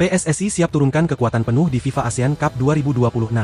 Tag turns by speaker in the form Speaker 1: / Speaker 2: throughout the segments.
Speaker 1: PSSI siap turunkan kekuatan penuh di FIFA ASEAN Cup 2026.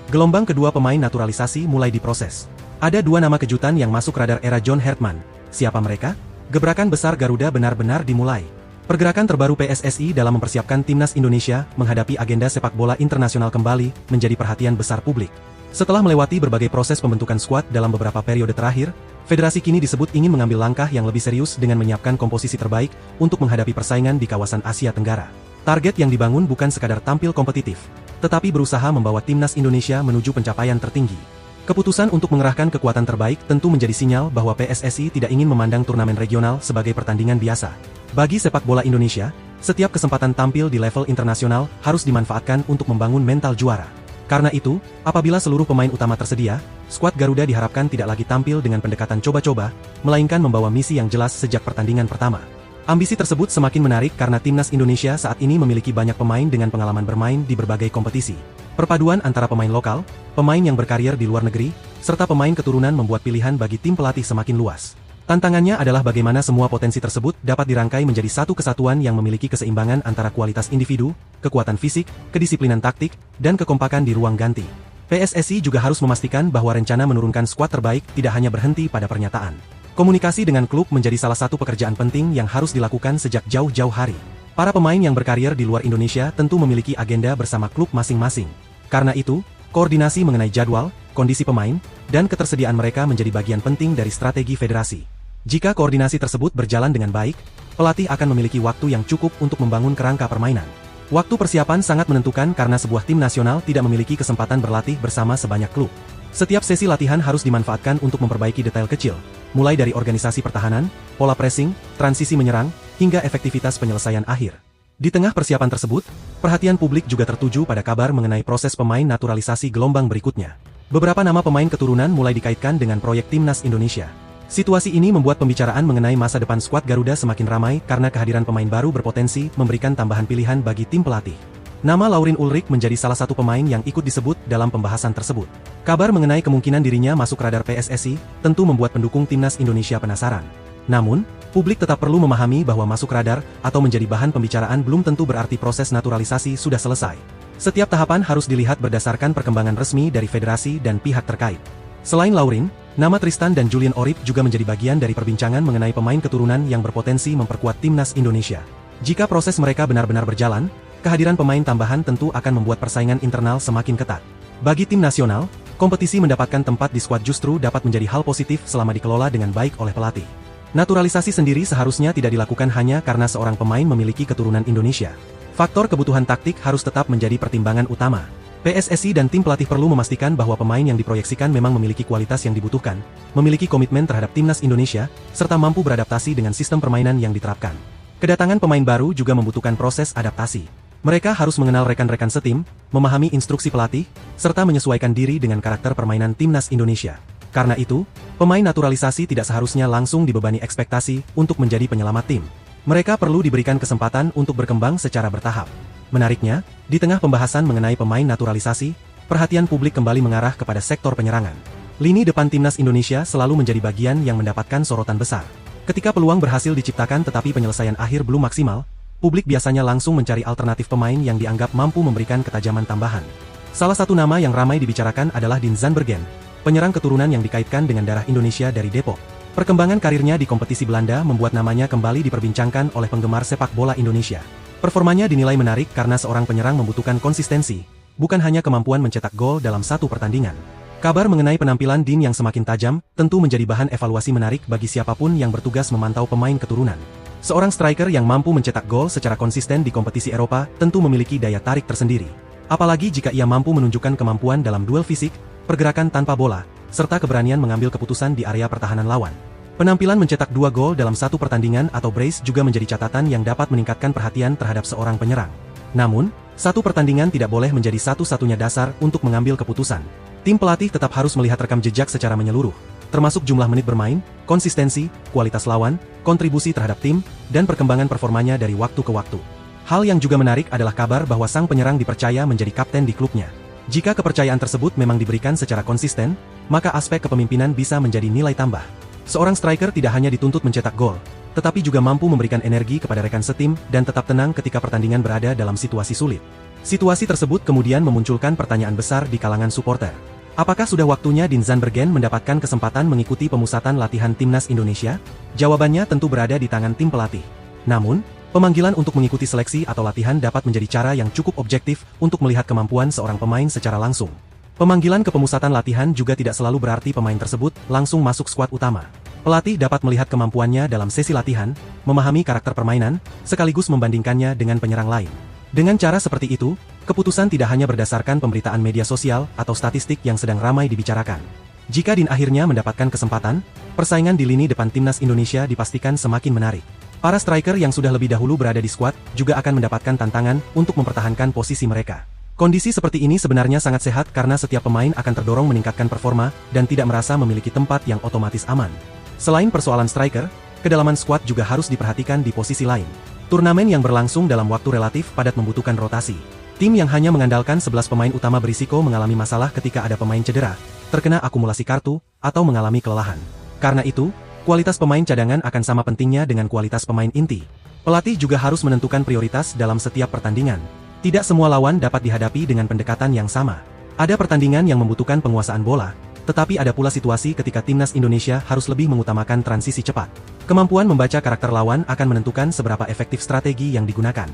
Speaker 1: Gelombang kedua pemain naturalisasi mulai diproses. Ada dua nama kejutan yang masuk radar era John Hertman. Siapa mereka? Gebrakan besar Garuda benar-benar dimulai. Pergerakan terbaru PSSI dalam mempersiapkan timnas Indonesia menghadapi agenda sepak bola internasional kembali menjadi perhatian besar publik. Setelah melewati berbagai proses pembentukan skuad dalam beberapa periode terakhir, federasi kini disebut ingin mengambil langkah yang lebih serius dengan menyiapkan komposisi terbaik untuk menghadapi persaingan di kawasan Asia Tenggara. Target yang dibangun bukan sekadar tampil kompetitif, tetapi berusaha membawa timnas Indonesia menuju pencapaian tertinggi. Keputusan untuk mengerahkan kekuatan terbaik tentu menjadi sinyal bahwa PSSI tidak ingin memandang turnamen regional sebagai pertandingan biasa. Bagi sepak bola Indonesia, setiap kesempatan tampil di level internasional harus dimanfaatkan untuk membangun mental juara. Karena itu, apabila seluruh pemain utama tersedia, skuad Garuda diharapkan tidak lagi tampil dengan pendekatan coba-coba, melainkan membawa misi yang jelas sejak pertandingan pertama. Ambisi tersebut semakin menarik karena timnas Indonesia saat ini memiliki banyak pemain dengan pengalaman bermain di berbagai kompetisi. Perpaduan antara pemain lokal, pemain yang berkarir di luar negeri, serta pemain keturunan membuat pilihan bagi tim pelatih semakin luas. Tantangannya adalah bagaimana semua potensi tersebut dapat dirangkai menjadi satu kesatuan yang memiliki keseimbangan antara kualitas individu, kekuatan fisik, kedisiplinan taktik, dan kekompakan di ruang ganti. PSSI juga harus memastikan bahwa rencana menurunkan skuad terbaik tidak hanya berhenti pada pernyataan. Komunikasi dengan klub menjadi salah satu pekerjaan penting yang harus dilakukan sejak jauh-jauh hari. Para pemain yang berkarir di luar Indonesia tentu memiliki agenda bersama klub masing-masing. Karena itu, koordinasi mengenai jadwal, kondisi pemain, dan ketersediaan mereka menjadi bagian penting dari strategi federasi. Jika koordinasi tersebut berjalan dengan baik, pelatih akan memiliki waktu yang cukup untuk membangun kerangka permainan. Waktu persiapan sangat menentukan karena sebuah tim nasional tidak memiliki kesempatan berlatih bersama sebanyak klub. Setiap sesi latihan harus dimanfaatkan untuk memperbaiki detail kecil, mulai dari organisasi pertahanan, pola pressing, transisi menyerang, hingga efektivitas penyelesaian akhir. Di tengah persiapan tersebut, perhatian publik juga tertuju pada kabar mengenai proses pemain naturalisasi gelombang berikutnya. Beberapa nama pemain keturunan mulai dikaitkan dengan proyek timnas Indonesia. Situasi ini membuat pembicaraan mengenai masa depan skuad Garuda semakin ramai karena kehadiran pemain baru berpotensi memberikan tambahan pilihan bagi tim pelatih. Nama Laurin Ulrich menjadi salah satu pemain yang ikut disebut dalam pembahasan tersebut. Kabar mengenai kemungkinan dirinya masuk radar PSSI tentu membuat pendukung timnas Indonesia penasaran. Namun, publik tetap perlu memahami bahwa masuk radar atau menjadi bahan pembicaraan belum tentu berarti proses naturalisasi sudah selesai. Setiap tahapan harus dilihat berdasarkan perkembangan resmi dari federasi dan pihak terkait. Selain Laurin, nama Tristan dan Julian Orip juga menjadi bagian dari perbincangan mengenai pemain keturunan yang berpotensi memperkuat timnas Indonesia. Jika proses mereka benar-benar berjalan, kehadiran pemain tambahan tentu akan membuat persaingan internal semakin ketat. Bagi tim nasional, kompetisi mendapatkan tempat di skuad justru dapat menjadi hal positif selama dikelola dengan baik oleh pelatih. Naturalisasi sendiri seharusnya tidak dilakukan hanya karena seorang pemain memiliki keturunan Indonesia. Faktor kebutuhan taktik harus tetap menjadi pertimbangan utama. PSSI dan tim pelatih perlu memastikan bahwa pemain yang diproyeksikan memang memiliki kualitas yang dibutuhkan, memiliki komitmen terhadap timnas Indonesia, serta mampu beradaptasi dengan sistem permainan yang diterapkan. Kedatangan pemain baru juga membutuhkan proses adaptasi. Mereka harus mengenal rekan-rekan setim, memahami instruksi pelatih, serta menyesuaikan diri dengan karakter permainan timnas Indonesia. Karena itu, pemain naturalisasi tidak seharusnya langsung dibebani ekspektasi untuk menjadi penyelamat tim. Mereka perlu diberikan kesempatan untuk berkembang secara bertahap. Menariknya, di tengah pembahasan mengenai pemain naturalisasi, perhatian publik kembali mengarah kepada sektor penyerangan. Lini depan timnas Indonesia selalu menjadi bagian yang mendapatkan sorotan besar. Ketika peluang berhasil diciptakan tetapi penyelesaian akhir belum maksimal, publik biasanya langsung mencari alternatif pemain yang dianggap mampu memberikan ketajaman tambahan. Salah satu nama yang ramai dibicarakan adalah Dean Zandbergen, penyerang keturunan yang dikaitkan dengan darah Indonesia dari Depok. Perkembangan karirnya di kompetisi Belanda membuat namanya kembali diperbincangkan oleh penggemar sepak bola Indonesia. Performanya dinilai menarik karena seorang penyerang membutuhkan konsistensi, bukan hanya kemampuan mencetak gol dalam satu pertandingan. Kabar mengenai penampilan Dean yang semakin tajam tentu menjadi bahan evaluasi menarik bagi siapapun yang bertugas memantau pemain keturunan. Seorang striker yang mampu mencetak gol secara konsisten di kompetisi Eropa tentu memiliki daya tarik tersendiri. Apalagi jika ia mampu menunjukkan kemampuan dalam duel fisik, pergerakan tanpa bola, serta keberanian mengambil keputusan di area pertahanan lawan. Penampilan mencetak 2 gol dalam satu pertandingan atau brace juga menjadi catatan yang dapat meningkatkan perhatian terhadap seorang penyerang. Namun, satu pertandingan tidak boleh menjadi satu-satunya dasar untuk mengambil keputusan. Tim pelatih tetap harus melihat rekam jejak secara menyeluruh, termasuk jumlah menit bermain, konsistensi, kualitas lawan, kontribusi terhadap tim, dan perkembangan performanya dari waktu ke waktu. Hal yang juga menarik adalah kabar bahwa sang penyerang dipercaya menjadi kapten di klubnya. Jika kepercayaan tersebut memang diberikan secara konsisten, maka aspek kepemimpinan bisa menjadi nilai tambah. Seorang striker tidak hanya dituntut mencetak gol, tetapi juga mampu memberikan energi kepada rekan setim dan tetap tenang ketika pertandingan berada dalam situasi sulit. Situasi tersebut kemudian memunculkan pertanyaan besar di kalangan supporter. Apakah sudah waktunya Dean Zandbergen mendapatkan kesempatan mengikuti pemusatan latihan timnas Indonesia? Jawabannya tentu berada di tangan tim pelatih. Namun, pemanggilan untuk mengikuti seleksi atau latihan dapat menjadi cara yang cukup objektif untuk melihat kemampuan seorang pemain secara langsung. Pemanggilan ke pemusatan latihan juga tidak selalu berarti pemain tersebut langsung masuk skuad utama. Pelatih dapat melihat kemampuannya dalam sesi latihan, memahami karakter permainan, sekaligus membandingkannya dengan penyerang lain. Dengan cara seperti itu, keputusan tidak hanya berdasarkan pemberitaan media sosial atau statistik yang sedang ramai dibicarakan. Jika Dean akhirnya mendapatkan kesempatan, persaingan di lini depan timnas Indonesia dipastikan semakin menarik. Para striker yang sudah lebih dahulu berada di skuad juga akan mendapatkan tantangan untuk mempertahankan posisi mereka. Kondisi seperti ini sebenarnya sangat sehat karena setiap pemain akan terdorong meningkatkan performa dan tidak merasa memiliki tempat yang otomatis aman. Selain persoalan striker, kedalaman skuad juga harus diperhatikan di posisi lain. Turnamen yang berlangsung dalam waktu relatif padat membutuhkan rotasi. Tim yang hanya mengandalkan 11 pemain utama berisiko mengalami masalah ketika ada pemain cedera, terkena akumulasi kartu, atau mengalami kelelahan. Karena itu, kualitas pemain cadangan akan sama pentingnya dengan kualitas pemain inti. Pelatih juga harus menentukan prioritas dalam setiap pertandingan. Tidak semua lawan dapat dihadapi dengan pendekatan yang sama. Ada pertandingan yang membutuhkan penguasaan bola, tetapi ada pula situasi ketika timnas Indonesia harus lebih mengutamakan transisi cepat. Kemampuan membaca karakter lawan akan menentukan seberapa efektif strategi yang digunakan.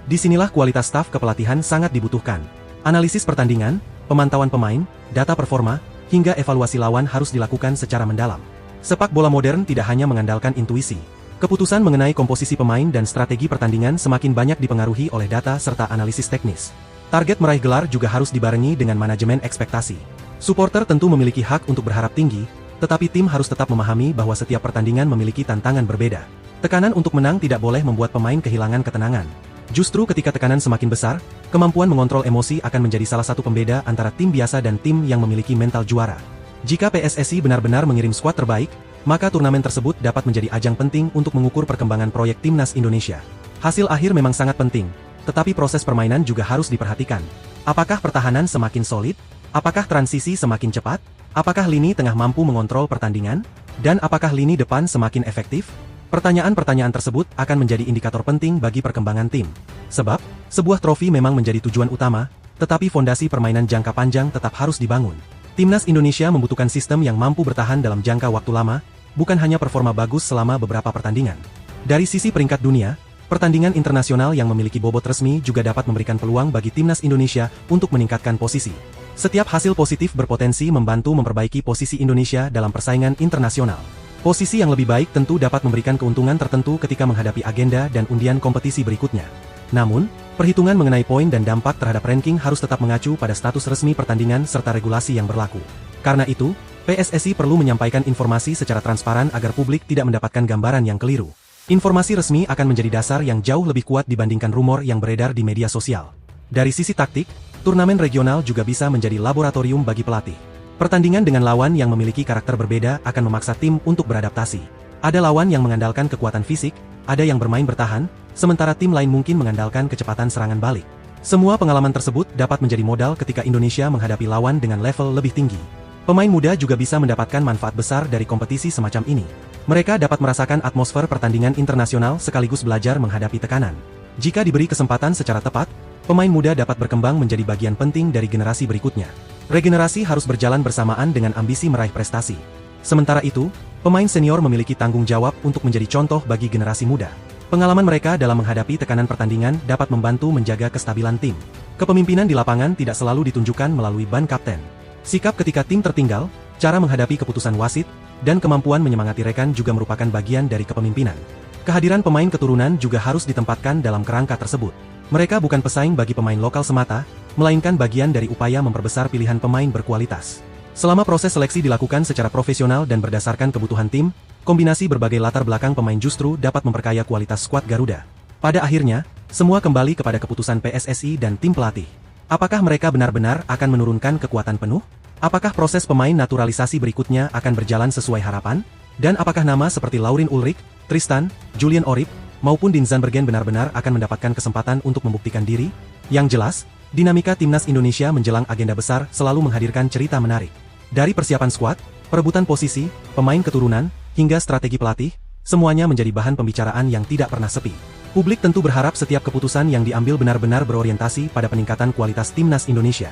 Speaker 1: Disinilah kualitas staf kepelatihan sangat dibutuhkan. Analisis pertandingan, pemantauan pemain, data performa, hingga evaluasi lawan harus dilakukan secara mendalam. Sepak bola modern tidak hanya mengandalkan intuisi. Keputusan mengenai komposisi pemain dan strategi pertandingan semakin banyak dipengaruhi oleh data serta analisis teknis. Target meraih gelar juga harus dibarengi dengan manajemen ekspektasi. Supporter tentu memiliki hak untuk berharap tinggi, tetapi tim harus tetap memahami bahwa setiap pertandingan memiliki tantangan berbeda. Tekanan untuk menang tidak boleh membuat pemain kehilangan ketenangan. Justru ketika tekanan semakin besar, kemampuan mengontrol emosi akan menjadi salah satu pembeda antara tim biasa dan tim yang memiliki mental juara. Jika PSSI benar-benar mengirim skuad terbaik, maka turnamen tersebut dapat menjadi ajang penting untuk mengukur perkembangan proyek timnas Indonesia. Hasil akhir memang sangat penting, tetapi proses permainan juga harus diperhatikan. Apakah pertahanan semakin solid? Apakah transisi semakin cepat? Apakah lini tengah mampu mengontrol pertandingan? Dan apakah lini depan semakin efektif? Pertanyaan-pertanyaan tersebut akan menjadi indikator penting bagi perkembangan tim. Sebab, sebuah trofi memang menjadi tujuan utama, tetapi fondasi permainan jangka panjang tetap harus dibangun. Timnas Indonesia membutuhkan sistem yang mampu bertahan dalam jangka waktu lama, bukan hanya performa bagus selama beberapa pertandingan. Dari sisi peringkat dunia, pertandingan internasional yang memiliki bobot resmi juga dapat memberikan peluang bagi timnas Indonesia untuk meningkatkan posisi. Setiap hasil positif berpotensi membantu memperbaiki posisi Indonesia dalam persaingan internasional. Posisi yang lebih baik tentu dapat memberikan keuntungan tertentu ketika menghadapi agenda dan undian kompetisi berikutnya. Namun, perhitungan mengenai poin dan dampak terhadap ranking harus tetap mengacu pada status resmi pertandingan serta regulasi yang berlaku. Karena itu, PSSI perlu menyampaikan informasi secara transparan agar publik tidak mendapatkan gambaran yang keliru. Informasi resmi akan menjadi dasar yang jauh lebih kuat dibandingkan rumor yang beredar di media sosial. Dari sisi taktik, turnamen regional juga bisa menjadi laboratorium bagi pelatih. Pertandingan dengan lawan yang memiliki karakter berbeda akan memaksa tim untuk beradaptasi. Ada lawan yang mengandalkan kekuatan fisik, ada yang bermain bertahan, sementara tim lain mungkin mengandalkan kecepatan serangan balik. Semua pengalaman tersebut dapat menjadi modal ketika Indonesia menghadapi lawan dengan level lebih tinggi. Pemain muda juga bisa mendapatkan manfaat besar dari kompetisi semacam ini. Mereka dapat merasakan atmosfer pertandingan internasional sekaligus belajar menghadapi tekanan. Jika diberi kesempatan secara tepat, pemain muda dapat berkembang menjadi bagian penting dari generasi berikutnya. Regenerasi harus berjalan bersamaan dengan ambisi meraih prestasi. Sementara itu, pemain senior memiliki tanggung jawab untuk menjadi contoh bagi generasi muda. Pengalaman mereka dalam menghadapi tekanan pertandingan dapat membantu menjaga kestabilan tim. Kepemimpinan di lapangan tidak selalu ditunjukkan melalui ban kapten. Sikap ketika tim tertinggal, cara menghadapi keputusan wasit, dan kemampuan menyemangati rekan juga merupakan bagian dari kepemimpinan. Kehadiran pemain keturunan juga harus ditempatkan dalam kerangka tersebut. Mereka bukan pesaing bagi pemain lokal semata, melainkan bagian dari upaya memperbesar pilihan pemain berkualitas. Selama proses seleksi dilakukan secara profesional dan berdasarkan kebutuhan tim, kombinasi berbagai latar belakang pemain justru dapat memperkaya kualitas skuad Garuda. Pada akhirnya, semua kembali kepada keputusan PSSI dan tim pelatih. Apakah mereka benar-benar akan menurunkan kekuatan penuh? Apakah proses pemain naturalisasi berikutnya akan berjalan sesuai harapan? Dan apakah nama seperti Laurin Ulrich, Tristan, Julian Orip, maupun Dean Zandbergen benar-benar akan mendapatkan kesempatan untuk membuktikan diri? Yang jelas, dinamika timnas Indonesia menjelang agenda besar selalu menghadirkan cerita menarik. Dari persiapan skuad, perebutan posisi, pemain keturunan, hingga strategi pelatih, semuanya menjadi bahan pembicaraan yang tidak pernah sepi. Publik tentu berharap setiap keputusan yang diambil benar-benar berorientasi pada peningkatan kualitas timnas Indonesia.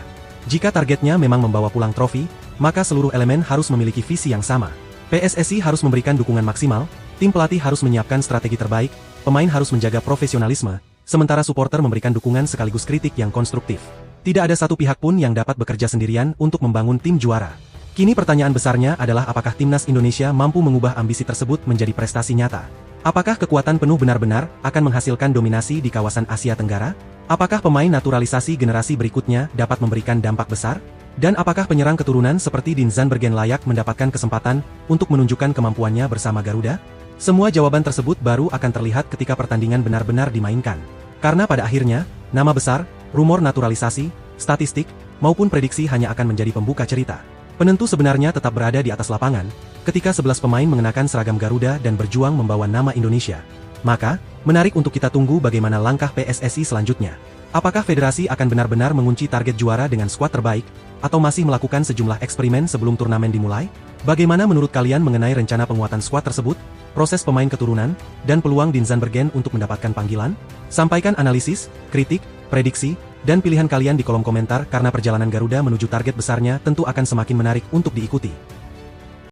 Speaker 1: Jika targetnya memang membawa pulang trofi, maka seluruh elemen harus memiliki visi yang sama. PSSI harus memberikan dukungan maksimal, tim pelatih harus menyiapkan strategi terbaik, pemain harus menjaga profesionalisme, sementara supporter memberikan dukungan sekaligus kritik yang konstruktif. Tidak ada satu pihak pun yang dapat bekerja sendirian untuk membangun tim juara. Kini pertanyaan besarnya adalah apakah timnas Indonesia mampu mengubah ambisi tersebut menjadi prestasi nyata? Apakah kekuatan penuh benar-benar akan menghasilkan dominasi di kawasan Asia Tenggara? Apakah pemain naturalisasi generasi berikutnya dapat memberikan dampak besar? Dan apakah penyerang keturunan seperti Dean Zandbergen layak mendapatkan kesempatan untuk menunjukkan kemampuannya bersama Garuda? Semua jawaban tersebut baru akan terlihat ketika pertandingan benar-benar dimainkan. Karena pada akhirnya, nama besar, rumor naturalisasi, statistik, maupun prediksi hanya akan menjadi pembuka cerita. Penentu sebenarnya tetap berada di atas lapangan, ketika 11 pemain mengenakan seragam Garuda dan berjuang membawa nama Indonesia. Maka, menarik untuk kita tunggu bagaimana langkah PSSI selanjutnya. Apakah federasi akan benar-benar mengunci target juara dengan skuad terbaik, atau masih melakukan sejumlah eksperimen sebelum turnamen dimulai? Bagaimana menurut kalian mengenai rencana penguatan skuad tersebut, proses pemain keturunan, dan peluang Dean Zandbergen untuk mendapatkan panggilan? Sampaikan analisis, kritik, prediksi, dan pilihan kalian di kolom komentar karena perjalanan Garuda menuju target besarnya tentu akan semakin menarik untuk diikuti.